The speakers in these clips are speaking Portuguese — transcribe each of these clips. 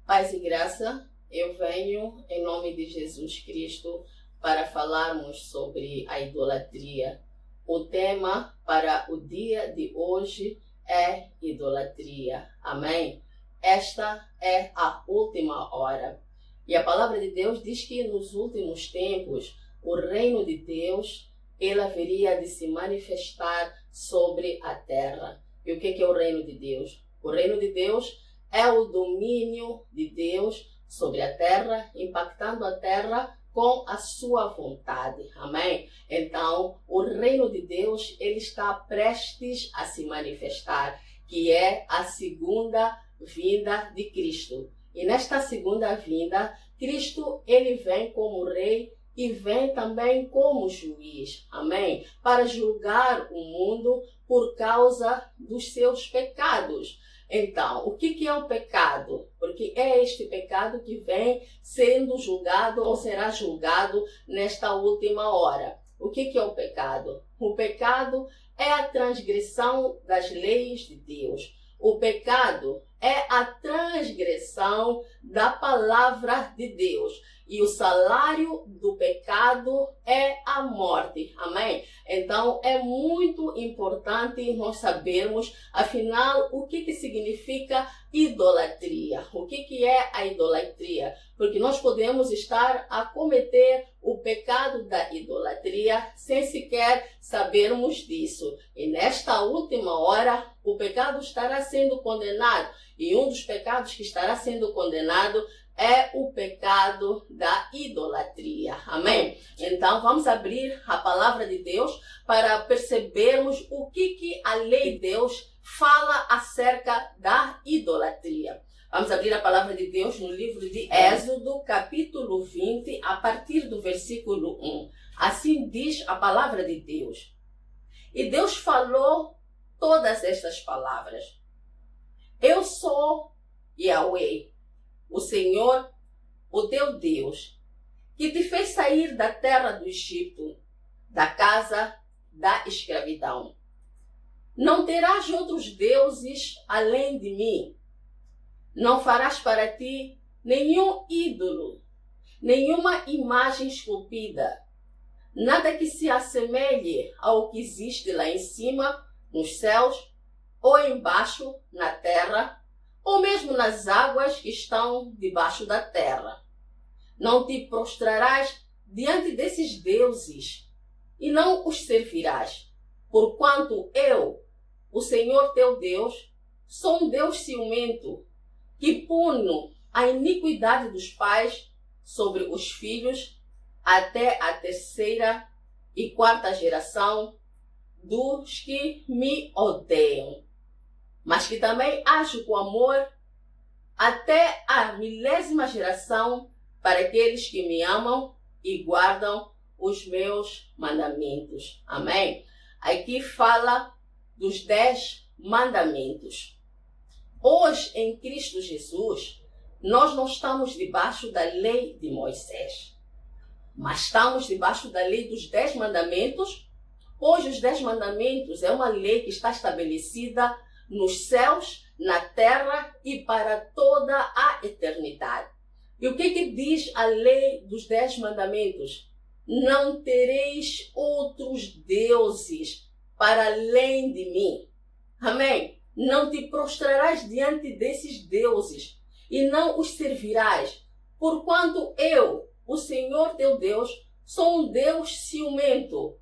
Paz e graça, eu venho em nome de Jesus Cristo para falarmos sobre a idolatria. O tema para o dia de hoje é idolatria. Amém? Esta é a última hora. E a palavra de Deus diz que nos últimos tempos o reino de Deus ele haveria de se manifestar sobre a terra. E o que é o reino de Deus? O reino de Deus é o domínio de Deus sobre a terra, impactando a terra com a sua vontade. Amém? Então, o reino de Deus ele está prestes a se manifestar, que é a segunda vinda de Cristo. E nesta segunda vinda, Cristo ele vem como rei e vem também como juiz, amém? Para julgar o mundo por causa dos seus pecados. Então, o que é o pecado? Porque é este pecado que vem sendo julgado ou será julgado nesta última hora. O que é o pecado? O pecado é a transgressão das leis de Deus. O pecado é a transgressão da palavra de Deus. E o salário do pecado é a morte. Amém? Então, é muito importante nós sabermos, afinal, o que significa idolatria. O que é a idolatria? Porque nós podemos estar a cometer o pecado da idolatria sem sequer sabermos disso. E nesta última hora, o pecado estará sendo condenado. E um dos pecados que estará sendo condenado é o pecado da idolatria. Amém? Então, vamos abrir a palavra de Deus para percebermos o que a lei de Deus fala acerca da idolatria. Vamos abrir a palavra de Deus no livro de Êxodo, capítulo 20, a partir do versículo 1. Assim diz a palavra de Deus. E Deus falou todas estas palavras. Eu sou Yahweh, o Senhor, o teu Deus, que te fez sair da terra do Egito, da casa da escravidão. Não terás outros deuses além de mim. Não farás para ti nenhum ídolo, nenhuma imagem esculpida, nada que se assemelhe ao que existe lá em cima, nos céus, ou embaixo, na terra, ou mesmo nas águas que estão debaixo da terra. Não te prostrarás diante desses deuses e não os servirás, porquanto eu, o Senhor teu Deus, sou um Deus ciumento, que puno a iniquidade dos pais sobre os filhos até a terceira e quarta geração dos que me odeiam, mas que também ajo com amor até a 1000ª geração para aqueles que me amam e guardam os meus mandamentos. Amém? Aqui fala dos 10 mandamentos. Hoje, em Cristo Jesus, nós não estamos debaixo da lei de Moisés, mas estamos debaixo da lei dos 10 mandamentos. Hoje, os 10 mandamentos é uma lei que está estabelecida nos céus, na terra e para toda a eternidade. E o que diz a lei dos 10 mandamentos? Não tereis outros deuses para além de mim. Amém? Não te prostrarás diante desses deuses e não os servirás, porquanto eu, o Senhor teu Deus, sou um Deus ciumento,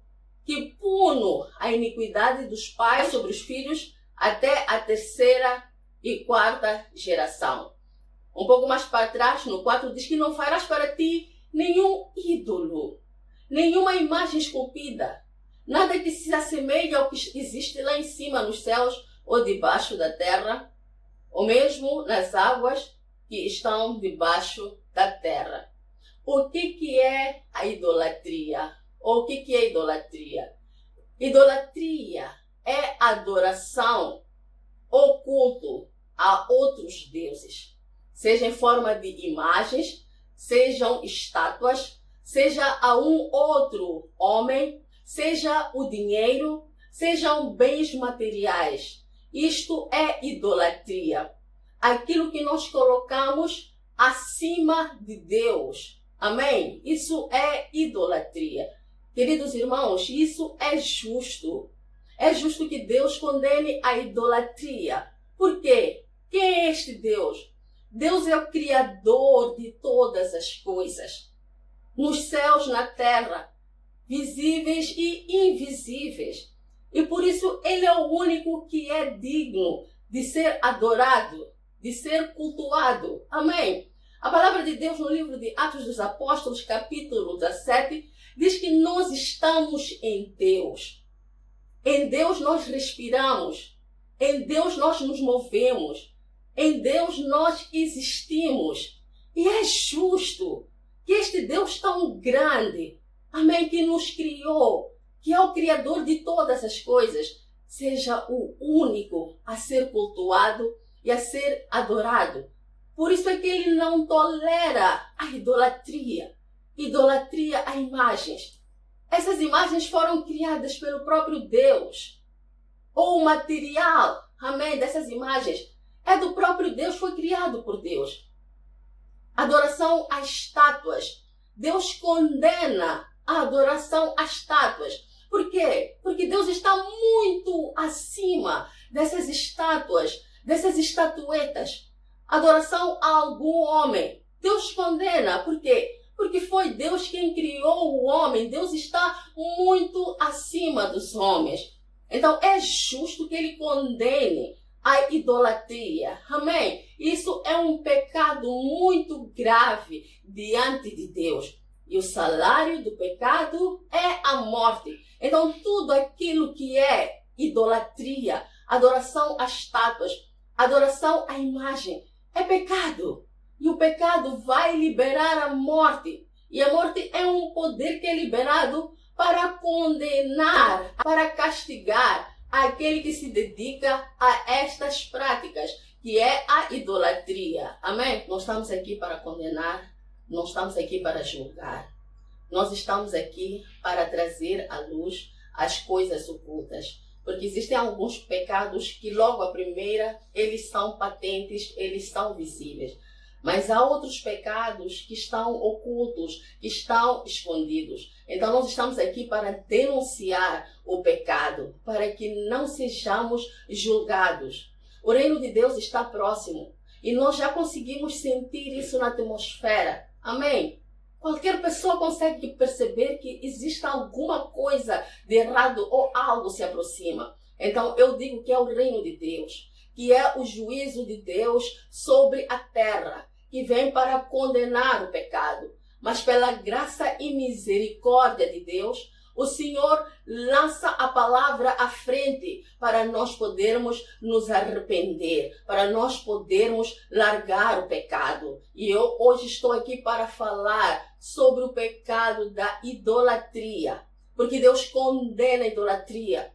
que puno a iniquidade dos pais sobre os filhos até a terceira e quarta geração. Um pouco mais para trás, no 4, diz que não farás para ti nenhum ídolo, nenhuma imagem esculpida, nada que se assemelhe ao que existe lá em cima nos céus ou debaixo da terra, ou mesmo nas águas que estão debaixo da terra. O que é a idolatria? Ou o que é idolatria? Idolatria é adoração ou culto a outros deuses, seja em forma de imagens, sejam estátuas, seja a um outro homem, seja o dinheiro, sejam bens materiais. Isto é idolatria. Aquilo que nós colocamos acima de Deus. Amém? Isso é idolatria. Queridos irmãos, isso é justo. É justo que Deus condene a idolatria. Por quê? Quem é este Deus? Deus é o Criador de todas as coisas, nos céus, na terra, visíveis e invisíveis. E por isso Ele é o único que é digno de ser adorado, de ser cultuado. Amém? A palavra de Deus no livro de Atos dos Apóstolos, capítulo 17, diz que nós estamos em Deus. Em Deus nós respiramos. Em Deus nós nos movemos. Em Deus nós existimos. E é justo que este Deus tão grande, amém, que nos criou, que é o Criador de todas as coisas, seja o único a ser cultuado e a ser adorado. Por isso é que Ele não tolera a idolatria. Idolatria a imagens. Essas imagens foram criadas pelo próprio Deus. Ou o material, amém, dessas imagens é do próprio Deus, foi criado por Deus. Adoração a estátuas. Deus condena a adoração a estátuas. Por quê? Porque Deus está muito acima dessas estátuas, dessas estatuetas. Adoração a algum homem. Deus condena. Por quê? Porque foi Deus quem criou o homem. Deus está muito acima dos homens. Então é justo que Ele condene a idolatria. Amém? Isso é um pecado muito grave diante de Deus. E o salário do pecado é a morte. Então tudo aquilo que é idolatria, adoração a estátuas, adoração à imagem, é pecado. E o pecado vai liberar a morte. E a morte é um poder que é liberado para condenar, para castigar aquele que se dedica a estas práticas, que é a idolatria. Amém? Não estamos aqui para condenar, não estamos aqui para julgar. Nós estamos aqui para trazer à luz as coisas ocultas. Porque existem alguns pecados que logo à primeira, eles são patentes, eles são visíveis. Mas há outros pecados que estão ocultos, que estão escondidos. Então nós estamos aqui para denunciar o pecado, para que não sejamos julgados. O reino de Deus está próximo e nós já conseguimos sentir isso na atmosfera. Amém? Qualquer pessoa consegue perceber que existe alguma coisa de errado ou algo se aproxima. Então eu digo que é o reino de Deus, que é o juízo de Deus sobre a terra, que vem para condenar o pecado. Mas pela graça e misericórdia de Deus, o Senhor lança a palavra à frente para nós podermos nos arrepender, para nós podermos largar o pecado. E eu hoje estou aqui para falar sobre o pecado da idolatria, porque Deus condena a idolatria.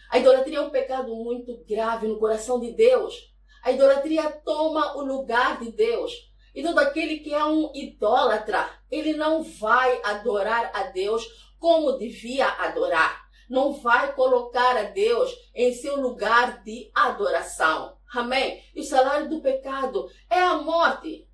A idolatria é um pecado muito grave no coração de Deus. A idolatria toma o lugar de Deus. E todo aquele que é um idólatra, ele não vai adorar a Deus como devia adorar. Não vai colocar a Deus em seu lugar de adoração. Amém? E o salário do pecado é a morte.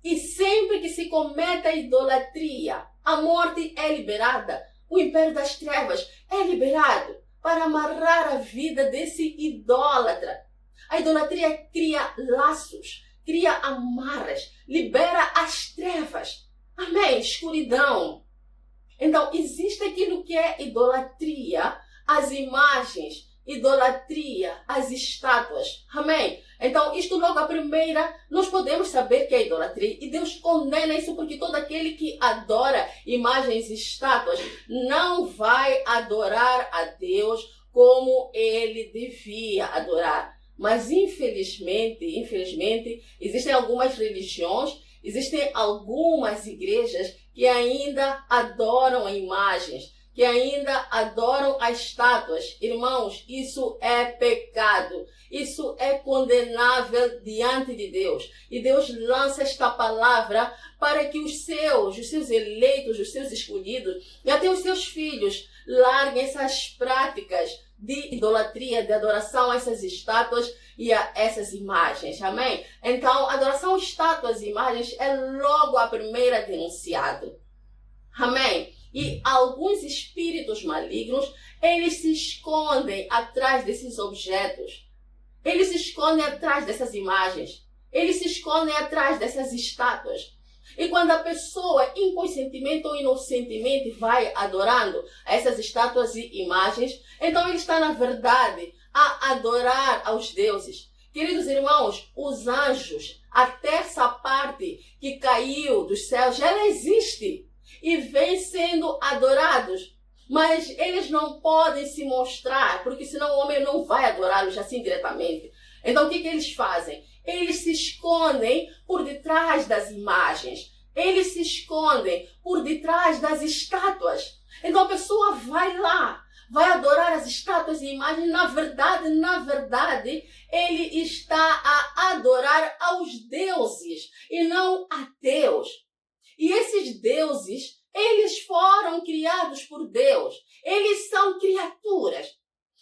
E sempre que se comete a idolatria, a morte é liberada. O império das trevas é liberado para amarrar a vida desse idólatra. A idolatria cria laços, cria amarras, libera as trevas. Amém? Escuridão. Então, existe aquilo que é idolatria, as imagens, idolatria, as estátuas. Amém? Então, isto logo à primeira, nós podemos saber que é idolatria. E Deus condena isso porque todo aquele que adora imagens e estátuas não vai adorar a Deus como ele devia adorar. Mas infelizmente, existem algumas religiões, existem algumas igrejas que ainda adoram imagens, que ainda adoram as estátuas. Irmãos, isso é pecado. Isso é condenável diante de Deus. E Deus lança esta palavra para que os seus eleitos, os seus escolhidos, e até os seus filhos, larguem essas práticas de idolatria, de adoração a essas estátuas e a essas imagens. Amém? Então, adoração a estátuas e imagens é logo a primeira denunciada. Amém? E alguns espíritos malignos, eles se escondem atrás desses objetos. Eles se escondem atrás dessas imagens. Eles se escondem atrás dessas estátuas. E quando a pessoa, inconscientemente ou inocentemente, vai adorando essas estátuas e imagens, então ele está, na verdade, a adorar aos deuses. Queridos irmãos, os anjos, a terça parte que caiu dos céus, ela existe e vem sendo adorados. Mas eles não podem se mostrar, porque senão o homem não vai adorá-los assim diretamente. Então o que eles fazem? Eles se escondem por detrás das imagens. Eles se escondem por detrás das estátuas. Então a pessoa vai lá, vai adorar as estátuas e imagens. Na verdade, ele está a adorar aos deuses e não a Deus. E esses deuses, eles foram criados por Deus. Eles são criaturas.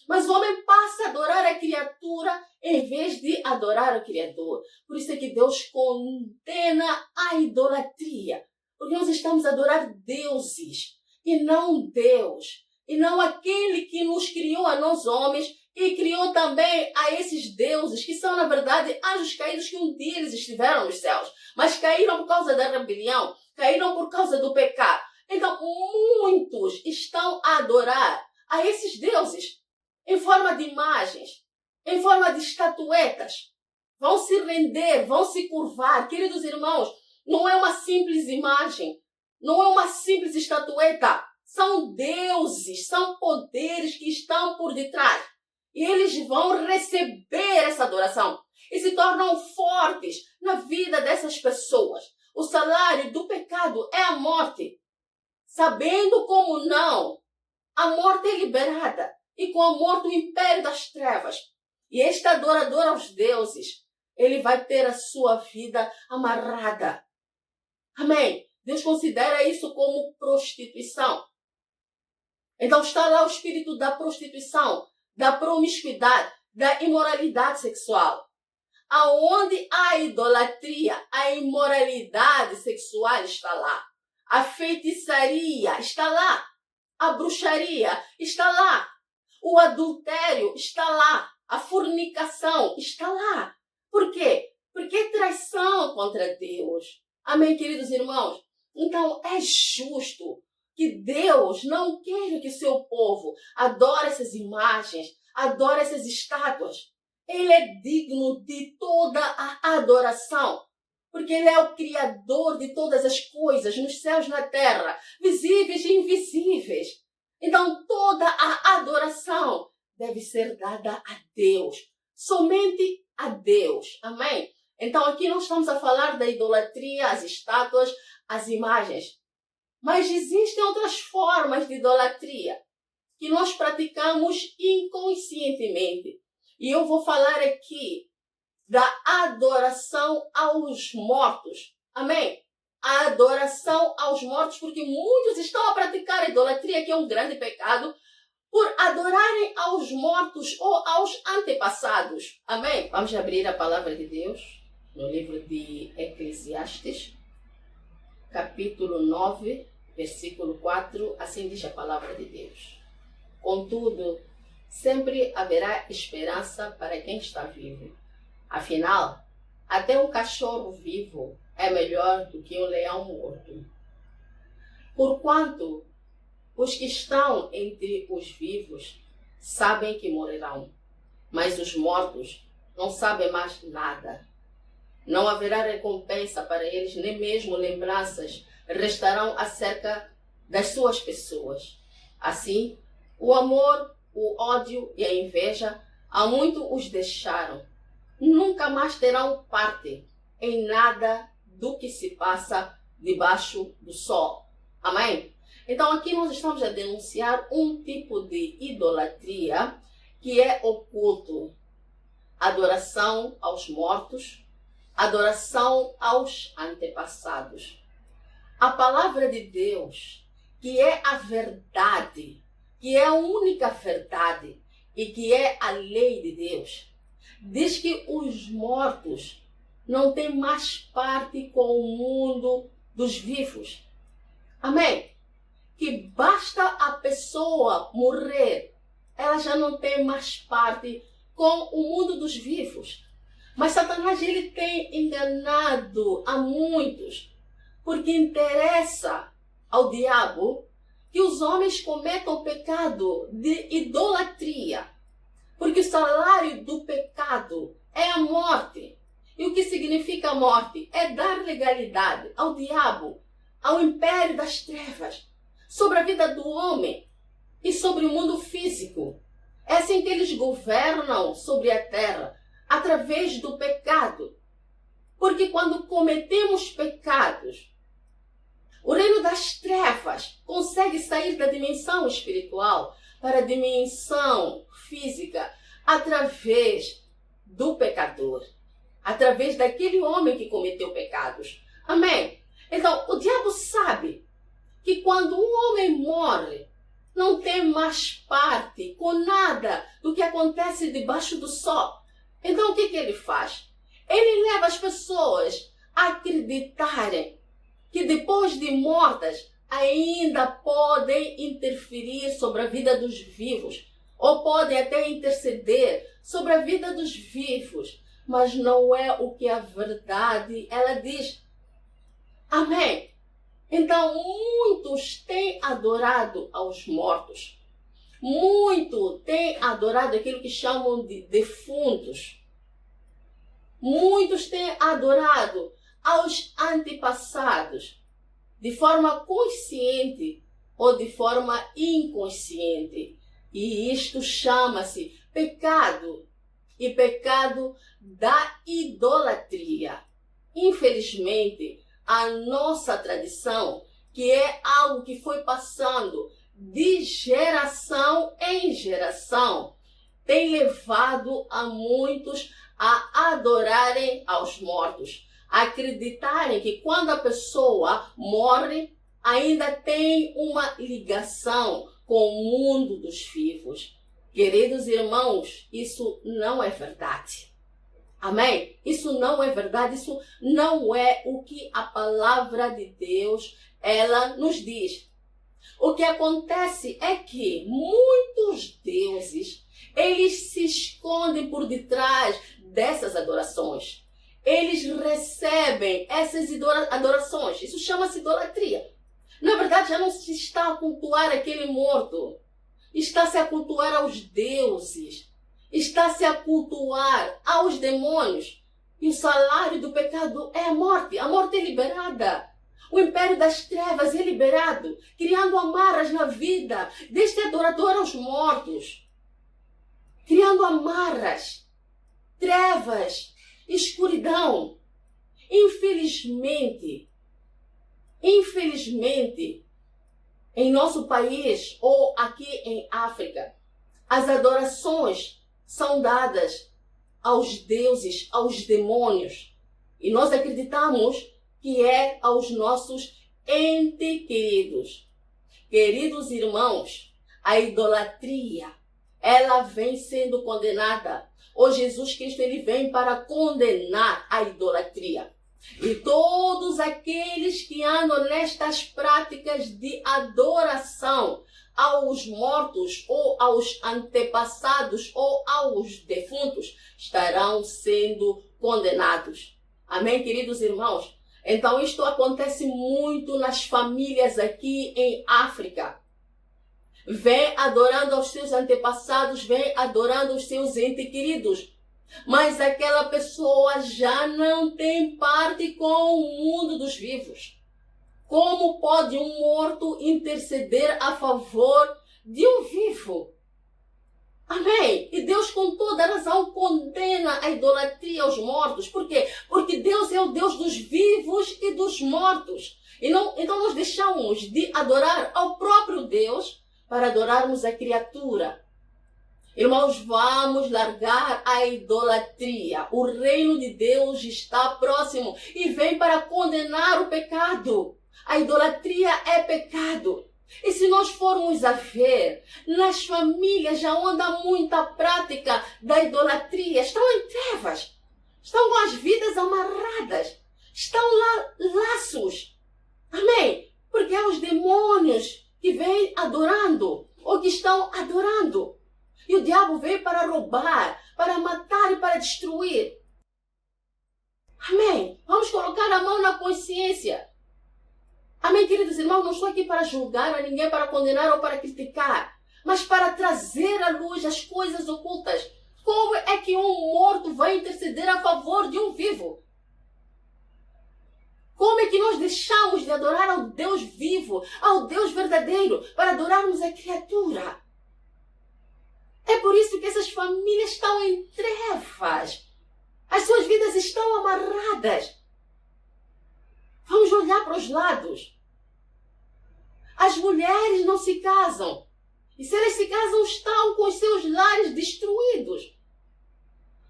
Mas o homem passa a adorar a criatura em vez de adorar o Criador. Por isso é que Deus condena a idolatria. Porque nós estamos a adorar deuses e não Deus. E não aquele que nos criou a nós homens e criou também a esses deuses, que são, na verdade, anjos caídos que um dia eles estiveram nos céus. Mas caíram por causa da rebelião, caíram por causa do pecado. Então, muitos estão a adorar a esses deuses em forma de imagens, em forma de estatuetas. Vão se render, vão se curvar. Queridos irmãos, não é uma simples imagem, não é uma simples estatueta. São deuses, são poderes que estão por detrás. E eles vão receber essa adoração e se tornam fortes na vida dessas pessoas. O salário do pecado é a morte. Sabendo como não, a morte é liberada. E com a morte o império das trevas. E este adorador aos deuses, ele vai ter a sua vida amarrada. Amém? Deus considera isso como prostituição. Então está lá o espírito da prostituição, da promiscuidade, da imoralidade sexual. Aonde a idolatria, a imoralidade sexual está lá. A feitiçaria está lá. A bruxaria está lá. O adultério está lá. A fornicação está lá. Por quê? Porque é traição contra Deus. Amém, queridos irmãos? Então é justo que Deus não queira que seu povo adore essas imagens, adore essas estátuas. Ele é digno de toda a adoração, porque Ele é o Criador de todas as coisas, nos céus e na terra, visíveis e invisíveis. Então toda a adoração deve ser dada a Deus, somente a Deus. Amém? Então aqui nós estamos a falar da idolatria, as estátuas, as imagens. Mas existem outras formas de idolatria que nós praticamos inconscientemente. E eu vou falar aqui da adoração aos mortos. Amém? A adoração aos mortos, porque muitos estão a praticar a idolatria, que é um grande pecado, por adorarem aos mortos ou aos antepassados. Amém? Vamos abrir a palavra de Deus no livro de Eclesiastes, capítulo 9, versículo 4, assim diz a palavra de Deus. Contudo, sempre haverá esperança para quem está vivo. Afinal, até um cachorro vivo é melhor do que um leão morto. Porquanto os que estão entre os vivos sabem que morrerão, mas os mortos não sabem mais nada. Não haverá recompensa para eles, nem mesmo lembranças restarão acerca das suas pessoas. Assim, o amor, o ódio e a inveja há muito os deixaram. Nunca mais terão parte em nada do que se passa debaixo do sol. Amém? Então aqui nós estamos a denunciar um tipo de idolatria que é o culto. Adoração aos mortos, adoração aos antepassados. A palavra de Deus, que é a verdade, que é a única verdade, e que é a lei de Deus, diz que os mortos não têm mais parte com o mundo dos vivos. Amém? Que basta a pessoa morrer, ela já não tem mais parte com o mundo dos vivos. Mas Satanás, ele tem enganado a muitos, porque interessa ao diabo que os homens cometam o pecado de idolatria. Porque o salário do pecado é a morte. E o que significa a morte? É dar legalidade ao diabo, ao império das trevas, sobre a vida do homem e sobre o mundo físico. É assim que eles governam sobre a terra, através do pecado. Porque quando cometemos pecados, o reino das trevas consegue sair da dimensão espiritual para a dimensão física através do pecador, através daquele homem que cometeu pecados. Amém? Então, o diabo sabe que quando um homem morre, não tem mais parte com nada do que acontece debaixo do sol. Então, o que ele faz? Ele leva as pessoas a acreditarem que depois de mortas ainda podem interferir sobre a vida dos vivos, ou podem até interceder sobre a vida dos vivos, mas não é o que a verdade ela diz. Amém? Então, muitos têm adorado aos mortos. Muitos têm adorado aquilo que chamam de defuntos. Muitos têm adorado aos antepassados, de forma consciente ou de forma inconsciente. E isto chama-se pecado, e pecado da idolatria. Infelizmente, a nossa tradição, que é algo que foi passando de geração em geração, tem levado a muitos a adorarem aos mortos, a acreditarem que quando a pessoa morre, ainda tem uma ligação com o mundo dos vivos. Queridos irmãos, isso não é verdade. Amém? Isso não é verdade, isso não é o que a palavra de Deus, ela nos diz. O que acontece é que muitos deuses, eles se escondem por detrás dessas adorações. Eles recebem essas adorações. Isso chama-se idolatria. Na verdade, já não se está a cultuar aquele morto. Está-se a cultuar aos deuses. Está-se a cultuar aos demônios. E o salário do pecado é a morte. A morte é liberada. O império das trevas é liberado, criando amarras na vida deste adorador aos mortos. Criando amarras, trevas, escuridão. Infelizmente, em nosso país ou aqui em África, as adorações são dadas aos deuses, aos demônios. E nós acreditamos que é aos nossos entes queridos. Queridos irmãos, a idolatria, ela vem sendo condenada. O Jesus Cristo, ele vem para condenar a idolatria. E todos aqueles que andam nestas práticas de adoração aos mortos ou aos antepassados ou aos defuntos estarão sendo condenados. Amém, queridos irmãos? Então, isto acontece muito nas famílias aqui em África. Vem adorando aos seus antepassados, vem adorando os seus entes queridos. Mas aquela pessoa já não tem parte com o mundo dos vivos. Como pode um morto interceder a favor de um vivo? Amém? E Deus, com toda razão, condena a idolatria aos mortos. Por quê? Porque Deus é o Deus dos vivos e dos mortos. Então nós deixamos de adorar ao próprio Deus para adorarmos a criatura. Irmãos, vamos largar a idolatria. O reino de Deus está próximo e vem para condenar o pecado. A idolatria é pecado. E se nós formos a ver, nas famílias já anda muita prática da idolatria, estão em trevas, estão com as vidas amarradas, estão lá laços. Amém? Porque é os demônios que vêm adorando, ou que estão adorando. E o diabo veio para roubar, para matar e para destruir. Amém? Vamos colocar a mão na consciência. Amém, queridos irmãos? Não estou aqui para julgar a ninguém, para condenar ou para criticar, mas para trazer à luz as coisas ocultas. Como é que um morto vai interceder a favor de um vivo? Como é que nós deixamos de adorar ao Deus vivo, ao Deus verdadeiro, para adorarmos a criatura? É por isso que essas famílias estão em trevas. As suas vidas estão amarradas. Vamos olhar para os lados. As mulheres não se casam. E se elas se casam, estão com os seus lares destruídos.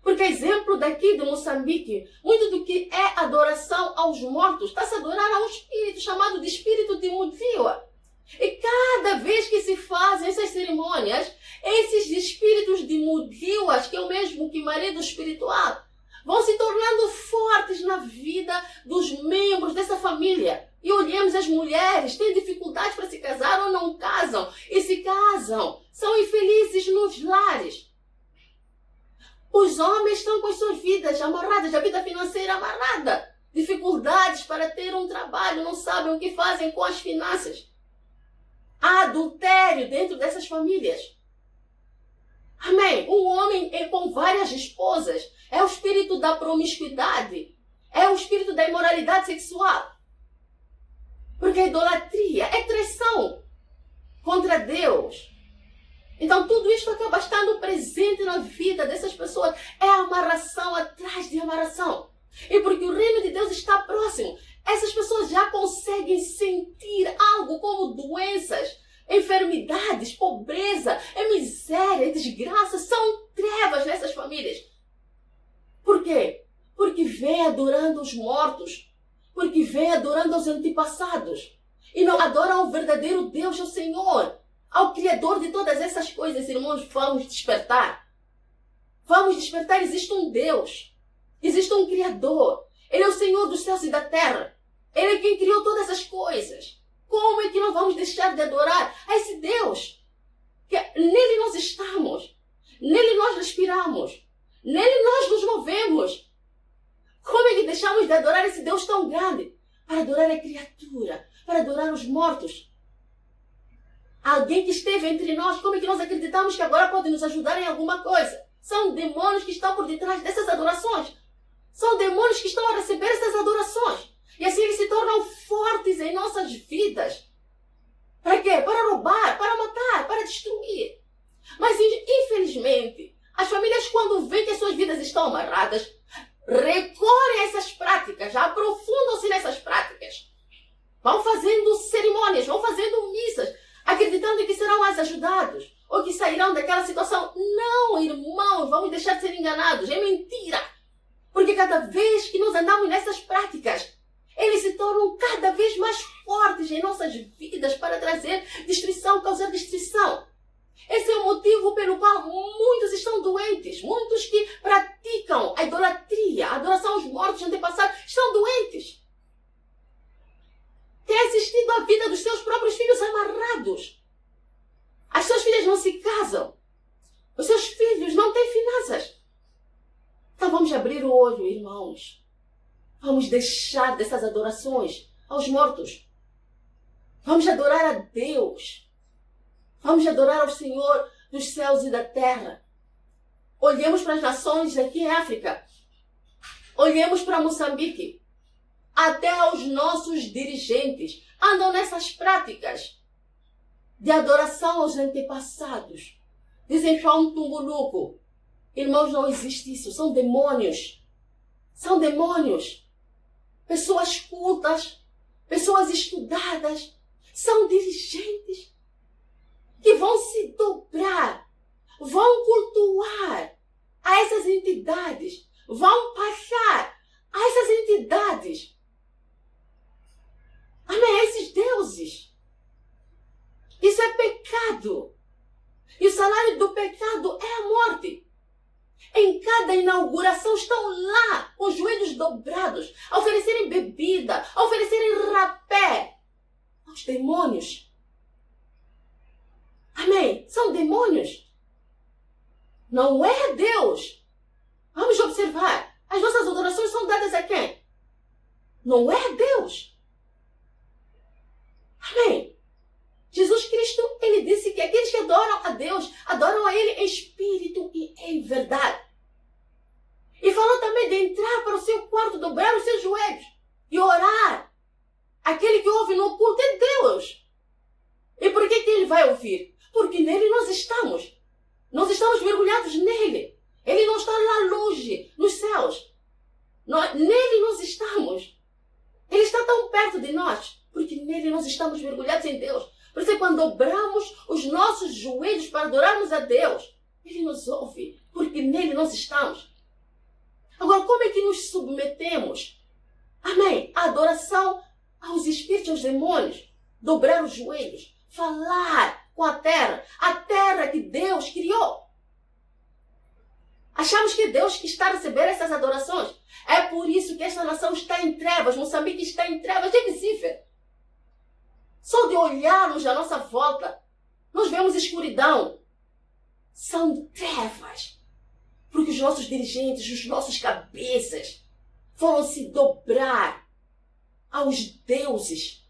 Porque, exemplo daqui de Moçambique, muito do que é adoração aos mortos está-se a adorar a um espírito chamado de espírito de Mudiwa. E cada vez que se fazem essas cerimônias, esses espíritos de Mudiwas, que é o mesmo que marido espiritual, vão se tornando fortes na vida dos membros dessa família. E olhemos, as mulheres têm dificuldade para se casar ou não casam. E se casam, são infelizes nos lares. Os homens estão com as suas vidas amarradas, a vida financeira amarrada. Dificuldades para ter um trabalho, não sabem o que fazem com as finanças. Há adultério dentro dessas famílias. Amém? Um homem é com várias esposas. É o espírito da promiscuidade. É o espírito da imoralidade sexual. Porque a idolatria é traição contra Deus. Então tudo isso acaba estando presente na vida dessas pessoas. É amarração atrás de amarração. E porque o reino de Deus está próximo, essas pessoas já conseguem sentir algo como doenças, enfermidades, pobreza, miséria, desgraça. São trevas nessas famílias. Por quê? Porque vem adorando os mortos. Porque vem adorando os antepassados. E não adoram o verdadeiro Deus, o Senhor. Ao Criador de todas essas coisas. Irmãos, vamos despertar. Vamos despertar. Existe um Deus. Existe um Criador. Ele é o Senhor dos céus e da terra. Ele é quem criou todas as coisas. Como é que não vamos deixar de adorar a esse Deus? Que nele nós estamos. Nele nós respiramos. Nele nós nos movemos. Como é que deixamos de adorar esse Deus tão grande? Para adorar a criatura. Para adorar os mortos. Alguém que esteve entre nós. Como é que nós acreditamos que agora pode nos ajudar em alguma coisa? São demônios que estão por detrás dessas adorações. São demônios que estão a receber essas adorações. E assim eles se tornam fortes em nossas vidas. Para quê? Para roubar, para matar, para destruir. Mas infelizmente, as famílias, quando veem que as suas vidas estão amarradas, recorrem a essas práticas, já aprofundam-se nessas práticas. Vão fazendo cerimônias, vão fazendo missas, acreditando que serão mais ajudados, ou que sairão daquela situação. Não, irmãos, vamos deixar de ser enganados. É mentira. Porque cada vez que nós andamos nessas práticas, eles se tornam cada vez mais fortes em nossas vidas para trazer destruição, causar destruição. Esse é o motivo pelo qual muitos estão doentes. Muitos que praticam a idolatria, a adoração aos mortos antepassados, estão doentes. Têm assistido a vida dos seus próprios filhos amarrados. As suas filhas não se casam. Os seus filhos não têm finanças. Então vamos abrir o olho, irmãos. Vamos deixar dessas adorações aos mortos. Vamos adorar a Deus. Vamos adorar ao Senhor dos céus e da terra. Olhemos para as nações aqui em África. Olhemos para Moçambique. Até os nossos dirigentes andam nessas práticas de adoração aos antepassados. Dizem João Tumbuluco. Irmãos, não existe isso. São demônios. São demônios. Pessoas cultas, pessoas estudadas, são dirigentes que vão se dobrar, vão cultuar a essas entidades, vão passar a essas entidades. Amém? A esses deuses. E o salário do pecado é a morte. Em cada inauguração estão lá, com os joelhos dobrados, a oferecerem bebida, a oferecerem rapé aos demônios. Amém? São demônios. Não é Deus. Vamos observar. As nossas adorações são dadas a quem? Não é Deus. Amém? Jesus Cristo, ele disse que aqueles que adoram a Deus, adoram a Ele em espírito e em verdade. E falou também de entrar para o seu quarto, dobrar os seus joelhos e orar. Aquele que ouve no oculto é Deus. E por que ele vai ouvir? Porque nele nós estamos. Nós estamos mergulhados nele. Ele não está lá longe, nos céus. Nele nós estamos. Ele está tão perto de nós, porque nele nós estamos mergulhados em Deus. Por isso, quando dobramos os nossos joelhos para adorarmos a Deus, Ele nos ouve, porque nele nós estamos. Agora, como é que nos submetemos? Amém? A adoração aos espíritos, aos demônios. Dobrar os joelhos, falar com a terra que Deus criou. Achamos que Deus que está a receber essas adorações. É por isso que esta nação está em trevas, Moçambique está em trevas, é visível. Só de olharmos à nossa volta, nós vemos escuridão. São trevas. Porque os nossos dirigentes, os nossos cabeças, foram se dobrar aos deuses,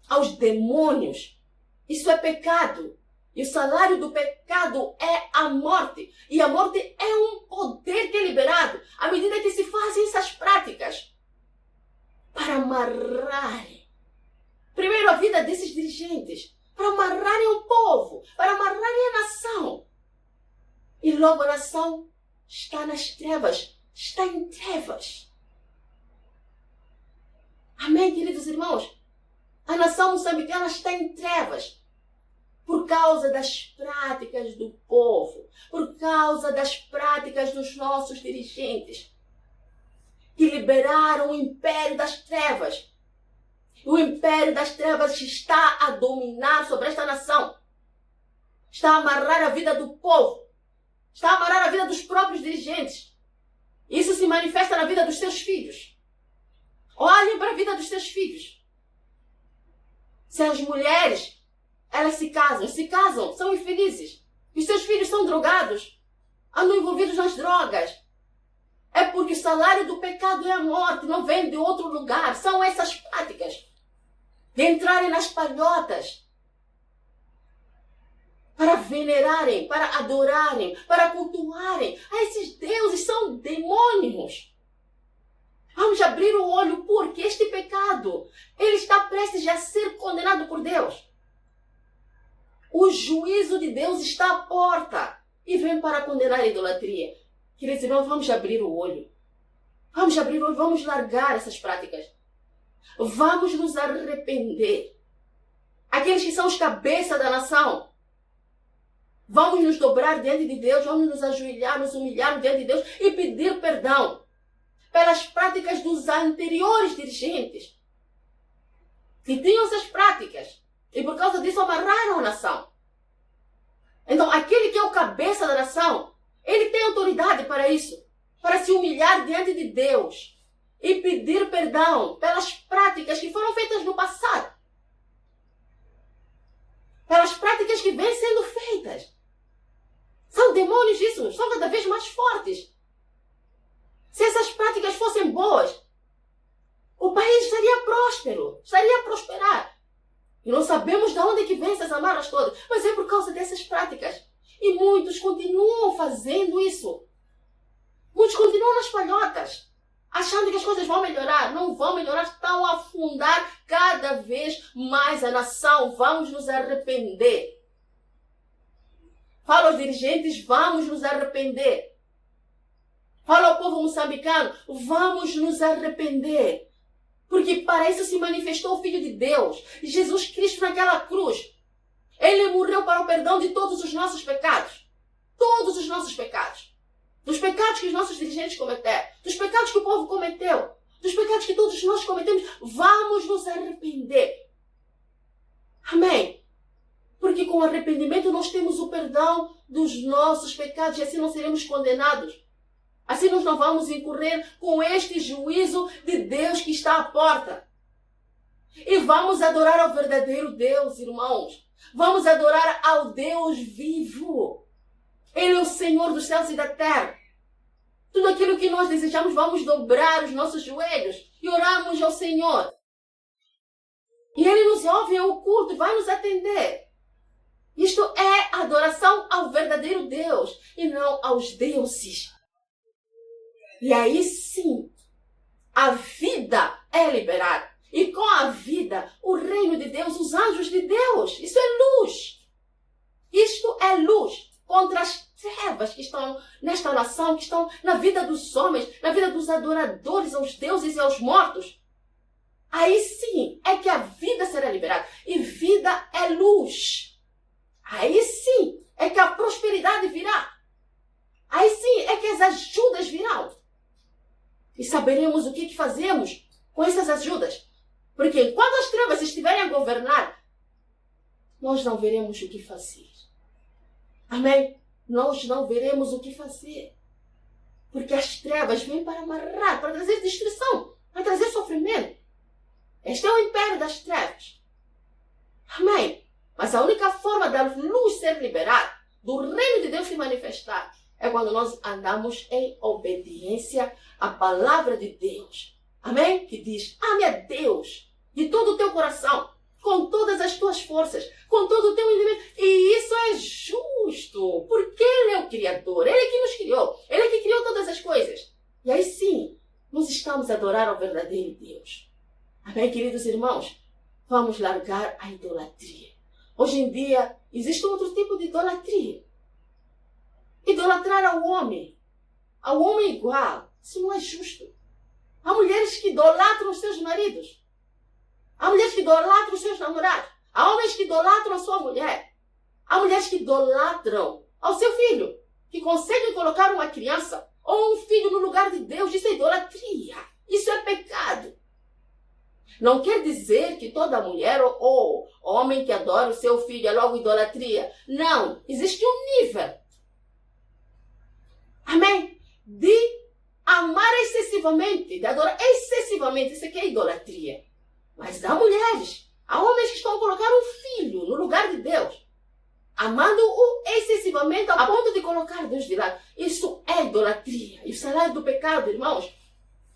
aos demônios. Isso é pecado. E o salário do pecado é a morte. E a morte é um poder que é liberado à medida que se fazem essas práticas para amarrarem. Primeiro a vida desses dirigentes, para amarrarem o povo, para amarrarem a nação. E logo a nação está nas trevas, está em trevas. Amém, queridos irmãos? A nação moçambicana está em trevas por causa das práticas do povo, por causa das práticas dos nossos dirigentes, que liberaram o império das trevas. O império das trevas está a dominar sobre esta nação. Está a amarrar a vida do povo. Está a amarrar a vida dos próprios dirigentes. Isso se manifesta na vida dos seus filhos. Olhem para a vida dos seus filhos. Se as mulheres, elas se casam, são infelizes. Os seus filhos são drogados, andam envolvidos nas drogas. É porque o salário do pecado é a morte, não vem de outro lugar. São essas práticas de entrarem nas palhotas para venerarem, para adorarem, para cultuarem a esses deuses. São demônios. Vamos abrir o olho, porque este pecado, ele está prestes a ser condenado por Deus. O juízo de Deus está à porta e vem para condenar a idolatria. Queridos irmãos, vamos abrir o olho. Vamos abrir o olho, vamos largar essas práticas. Vamos nos arrepender. Aqueles que são os cabeças da nação, vamos nos dobrar diante de Deus, vamos nos ajoelhar, nos humilhar diante de Deus e pedir perdão pelas práticas dos anteriores dirigentes que tinham essas práticas e por causa disso amarraram a nação. Então, aquele que é o cabeça da nação, ele tem autoridade para isso, para se humilhar diante de Deus e pedir perdão pelas práticas que foram feitas no passado, pelas práticas que vêm sendo feitas. São demônios isso, são cada vez mais fortes. Se essas práticas fossem boas, o país estaria próspero, estaria a prosperar. E não sabemos de onde que vêm essas amarras todas, mas é por causa dessas práticas. E muitos continuam fazendo isso. Muitos continuam nas palhotas, achando que as coisas vão melhorar. Não vão melhorar, estão a afundar cada vez mais a nação. Vamos nos arrepender. Fala aos dirigentes, vamos nos arrepender. Fala ao povo moçambicano, vamos nos arrepender. Porque para isso se manifestou o Filho de Deus, Jesus Cristo naquela cruz. Ele morreu para o perdão de todos os nossos pecados. Todos os nossos pecados. Dos pecados que os nossos dirigentes cometeram. Dos pecados que o povo cometeu. Dos pecados que todos nós cometemos. Vamos nos arrepender. Amém. Porque com arrependimento nós temos o perdão dos nossos pecados e assim não seremos condenados. Assim nós não vamos incorrer com este juízo de Deus que está à porta. E vamos adorar ao verdadeiro Deus, irmãos. Vamos adorar ao Deus vivo. Ele é o Senhor dos céus e da terra. Tudo aquilo que nós desejamos, vamos dobrar os nossos joelhos e orarmos ao Senhor. E Ele nos ouve em oculto e vai nos atender. Isto é adoração ao verdadeiro Deus e não aos deuses. E aí sim, a vida é liberada. E com a vida, o reino de Deus, os anjos de Deus. Isso é luz. Isto é luz contra as trevas que estão nesta nação, que estão na vida dos homens, na vida dos adoradores aos deuses e aos mortos. Aí sim é que a vida será liberada. E vida é luz. Aí sim é que a prosperidade virá. Aí sim é que as ajudas virão. E saberemos o que fazemos com essas ajudas. Porque enquanto as trevas estiverem a governar, nós não veremos o que fazer. Amém? Nós não veremos o que fazer. Porque as trevas vêm para amarrar, para trazer destruição, para trazer sofrimento. Este é o império das trevas. Amém? Mas a única forma da luz ser liberada, do reino de Deus se manifestar, é quando nós andamos em obediência à palavra de Deus. Amém? Que diz, ame a Deus de todo o teu coração, com todas as tuas forças, com todo o teu entendimento. E isso é justo, porque Ele é o Criador, Ele é que nos criou, Ele é que criou todas as coisas. E aí sim, nós estamos a adorar ao verdadeiro Deus. Amém, queridos irmãos? Vamos largar a idolatria. Hoje em dia, existe outro tipo de idolatria. Idolatrar ao homem igual, isso não é justo. Há mulheres que idolatram os seus maridos. Há mulheres que idolatram os seus namorados. Há homens que idolatram a sua mulher. Há mulheres que idolatram ao seu filho, que conseguem colocar uma criança ou um filho no lugar de Deus. Isso é idolatria. Isso é pecado. Não quer dizer que toda mulher ou homem que adora o seu filho é logo idolatria. Não. Existe um nível. Amém? De amar excessivamente, de adorar excessivamente. Isso aqui é idolatria. Mas há mulheres, há homens que estão a colocar um filho no lugar de Deus, amando-o excessivamente a ponto de colocar Deus de lado. Isso é idolatria. E o salário do pecado, irmãos,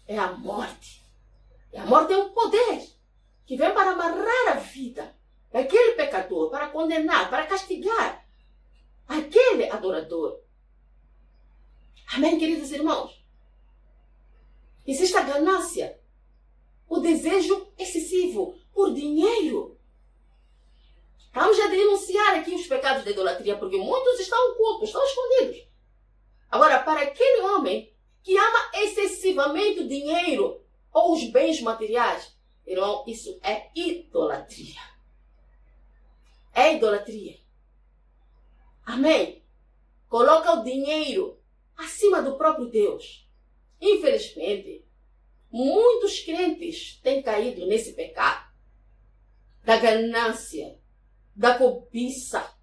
é a morte. E a morte é um poder que vem para amarrar a vida daquele pecador, para condenar, para castigar aquele adorador. Amém, queridos irmãos? Existe a ganância, o desejo excessivo por dinheiro. Vamos já denunciar aqui os pecados da idolatria, porque muitos estão ocultos, estão escondidos. Agora, para aquele homem que ama excessivamente o dinheiro ou os bens materiais, irmão, isso é idolatria. É idolatria. Amém? Coloca o dinheiro acima do próprio Deus. Infelizmente, muitos crentes têm caído nesse pecado da ganância, da cobiça,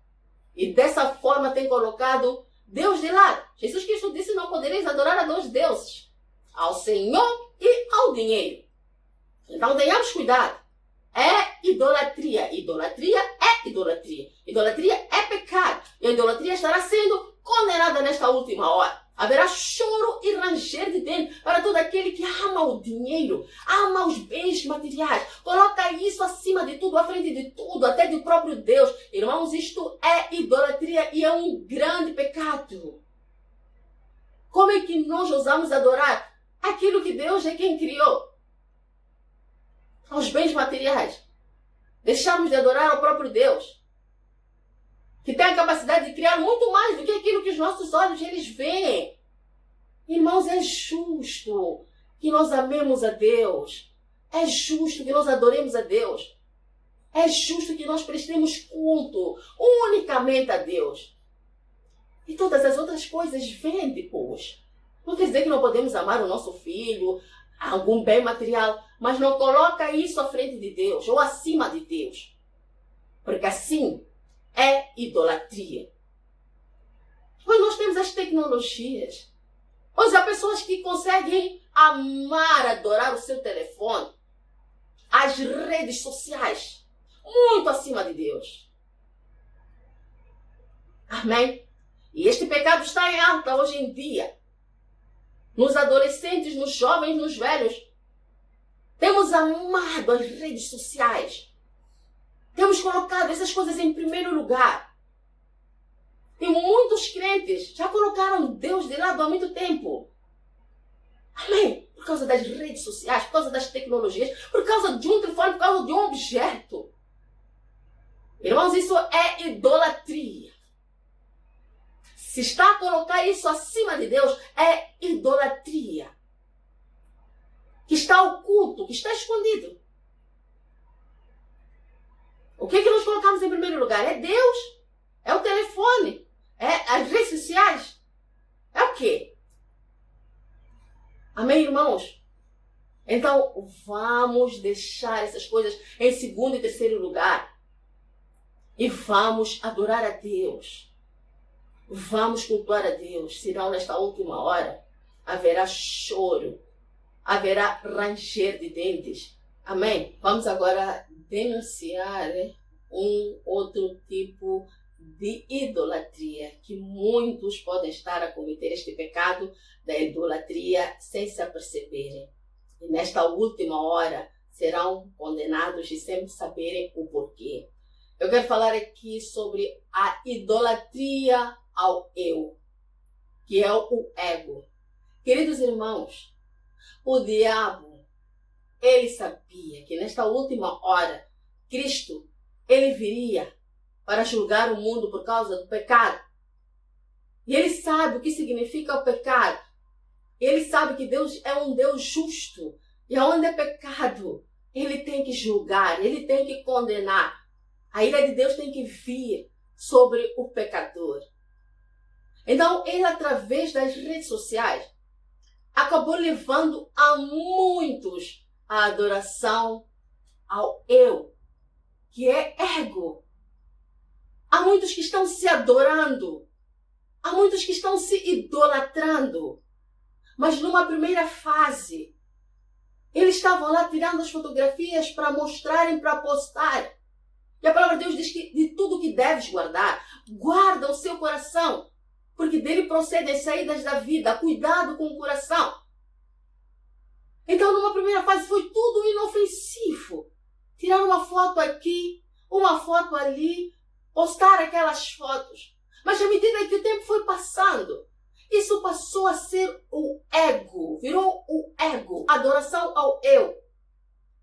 e dessa forma têm colocado Deus de lado. Jesus Cristo disse: não podereis adorar a dois deuses, ao Senhor e ao dinheiro. Então tenhamos cuidado. É idolatria. Idolatria é idolatria. Idolatria é pecado. E a idolatria estará sendo condenada nesta última hora. Haverá choro e ranger de dentro para todo aquele que ama o dinheiro, ama os bens materiais, coloca isso acima de tudo, à frente de tudo, até do próprio Deus. Irmãos, isto é idolatria e é um grande pecado. Como é que nós ousamos adorar aquilo que Deus é quem criou? Aos bens materiais. Deixamos de adorar ao próprio Deus, que tem a capacidade de criar muito mais do que aquilo que os nossos olhos eles veem. Irmãos, é justo que nós amemos a Deus. É justo que nós adoremos a Deus. É justo que nós prestemos culto unicamente a Deus. E todas as outras coisas vêm depois. Não quer dizer que não podemos amar o nosso filho, algum bem material, mas não coloca isso à frente de Deus ou acima de Deus. Porque assim é idolatria. Hoje nós temos as tecnologias. Hoje há pessoas que conseguem amar, adorar o seu telefone, as redes sociais, muito acima de Deus. Amém? E este pecado está em alta hoje em dia. Nos adolescentes, nos jovens, nos velhos. Temos amado as redes sociais. Temos colocado essas coisas em primeiro lugar. E muitos crentes já colocaram Deus de lado há muito tempo. Amém? Por causa das redes sociais, por causa das tecnologias, por causa de um telefone, por causa de um objeto. Irmãos, isso é idolatria. Se está a colocar isso acima de Deus, é idolatria. Que está oculto, que está escondido. O que nós colocamos em primeiro lugar? É Deus? É o telefone? É as redes sociais? É o quê? Amém, irmãos? Então, vamos deixar essas coisas em segundo e terceiro lugar. E vamos adorar a Deus. Vamos cultuar a Deus. Senão, nesta última hora, haverá choro. Haverá ranger de dentes. Amém? Vamos agora denunciar um outro tipo de idolatria, que muitos podem estar a cometer este pecado da idolatria sem se aperceberem. E nesta última hora serão condenados e sem saberem o porquê. Eu quero falar aqui sobre a idolatria ao eu, que é o ego. Queridos irmãos, o diabo, ele sabia que nesta última hora, Cristo, ele viria para julgar o mundo por causa do pecado. E ele sabe o que significa o pecado. Ele sabe que Deus é um Deus justo. E onde é pecado, ele tem que julgar, ele tem que condenar. A ira de Deus tem que vir sobre o pecador. Então, ele, através das redes sociais, acabou levando a muitos a adoração ao eu, que é ego. Há muitos que estão se adorando. Há muitos que estão se idolatrando. Mas numa primeira fase, eles estavam lá tirando as fotografias para mostrarem, para postar. E a palavra de Deus diz que de tudo que deves guardar, guarda o seu coração, porque dele procedem as saídas da vida. Cuidado com o coração. Então, numa primeira fase, foi tudo inofensivo. Tirar uma foto aqui, uma foto ali, postar aquelas fotos. Mas à medida que o tempo foi passando, isso passou a ser o ego, virou o ego, adoração ao eu.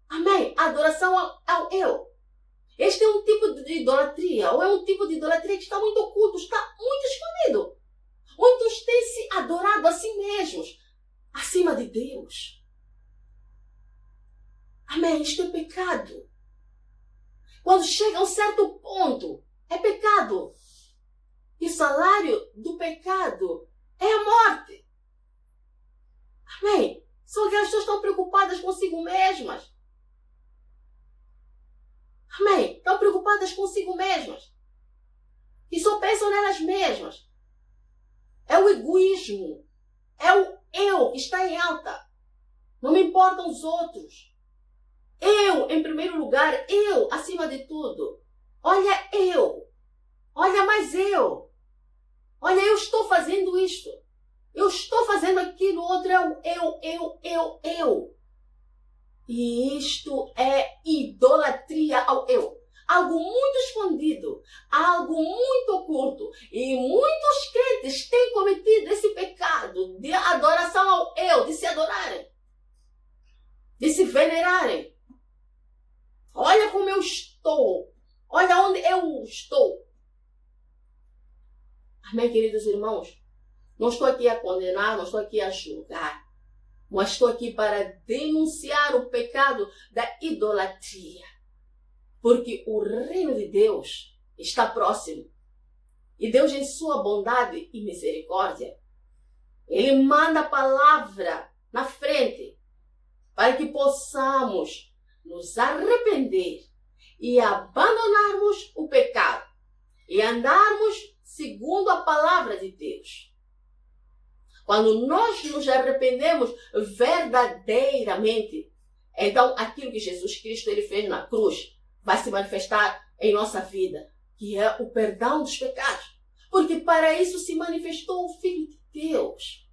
Amém? Adoração ao eu. Este é um tipo de idolatria, ou é um tipo de idolatria que está muito oculto, está muito escondido. Muitos têm se adorado a si mesmos, acima de Deus. Amém? Isto é pecado. Quando chega a um certo ponto, é pecado. E o salário do pecado é a morte. Amém? São aquelas pessoas que estão preocupadas consigo mesmas. Amém? Estão preocupadas consigo mesmas. E só pensam nelas mesmas. É o egoísmo. É o eu que está em alta. Não me importam os outros. Eu, em primeiro lugar, eu, acima de tudo. Olha eu. Olha mais eu. Olha, eu estou fazendo isto. Eu estou fazendo aquilo, outro é o eu. E isto é idolatria ao eu. Algo muito escondido, algo muito oculto. E muitos crentes têm cometido esse pecado de adoração ao eu, de se adorarem, de se venerarem. Olha como eu estou. Olha onde eu estou. Amém, queridos irmãos? Não estou aqui a condenar, não estou aqui a julgar. Mas estou aqui para denunciar o pecado da idolatria. Porque o reino de Deus está próximo. E Deus, em sua bondade e misericórdia, Ele manda a palavra na frente para que possamos nos arrepender e abandonarmos o pecado. e andarmos segundo a palavra de Deus. Quando nós nos arrependemos verdadeiramente, então aquilo que Jesus Cristo ele fez na cruz vai se manifestar em nossa vida, que é o perdão dos pecados. Porque para isso se manifestou o Filho de Deus.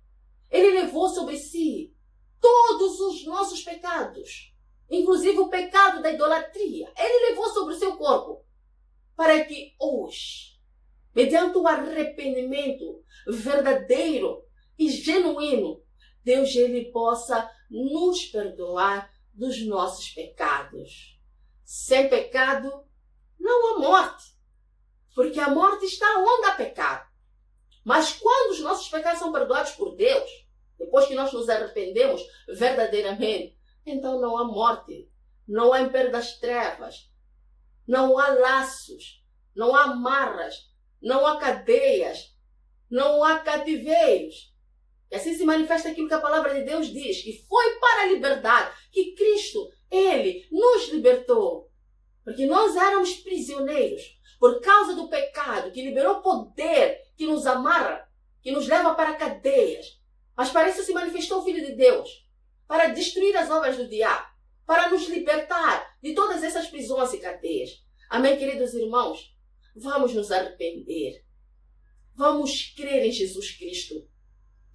Ele levou sobre si todos os nossos pecados, inclusive o pecado da idolatria. Ele levou sobre o seu corpo, para que hoje, mediante o arrependimento verdadeiro e genuíno, Deus ele possa nos perdoar dos nossos pecados. Sem pecado, não há morte, porque a morte está onde há pecado. Mas quando os nossos pecados são perdoados por Deus, depois que nós nos arrependemos verdadeiramente, então não há morte, não há império das trevas, não há laços, não há amarras, não há cadeias, não há cativeiros. E assim se manifesta aquilo que a palavra de Deus diz, que foi para a liberdade que Cristo, ele nos libertou. Porque nós éramos prisioneiros por causa do pecado, que liberou poder, que nos amarra, que nos leva para cadeias. Mas para isso se manifestou o Filho de Deus, para destruir as obras do diabo, para nos libertar de todas essas prisões e cadeias. Amém, queridos irmãos? Vamos nos arrepender. Vamos crer em Jesus Cristo,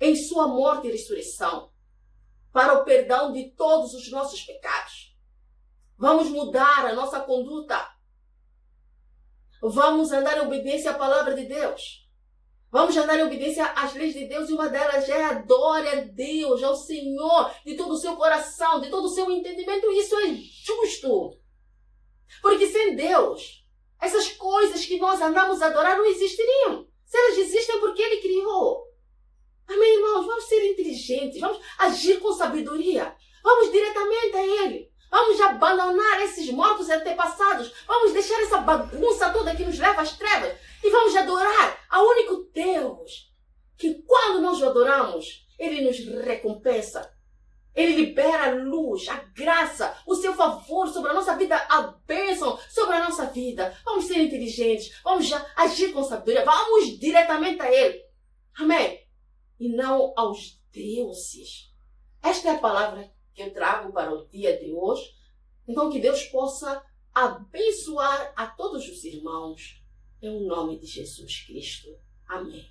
em sua morte e ressurreição, para o perdão de todos os nossos pecados. Vamos mudar a nossa conduta. Vamos andar em obediência à palavra de Deus. Vamos andar em obediência às leis de Deus, e uma delas é adore a Deus, ao Senhor, de todo o seu coração, de todo o seu entendimento. Isso é justo. Porque sem Deus, essas coisas que nós andamos a adorar não existiriam. Se elas existem é porque Ele criou. Amém, irmãos? Vamos ser inteligentes, vamos agir com sabedoria. Vamos diretamente a Ele. Vamos abandonar esses mortos antepassados. Vamos deixar essa bagunça toda que nos leva às trevas. E vamos adorar ao único Deus, que quando nós o adoramos, Ele nos recompensa. Ele libera a luz, a graça, o seu favor sobre a nossa vida, a bênção sobre a nossa vida. Vamos ser inteligentes, vamos agir com sabedoria, vamos diretamente a Ele. Amém? E não aos deuses. Esta é a palavra que eu trago para o dia de hoje. Então que Deus possa abençoar a todos os irmãos, em nome de Jesus Cristo. Amém.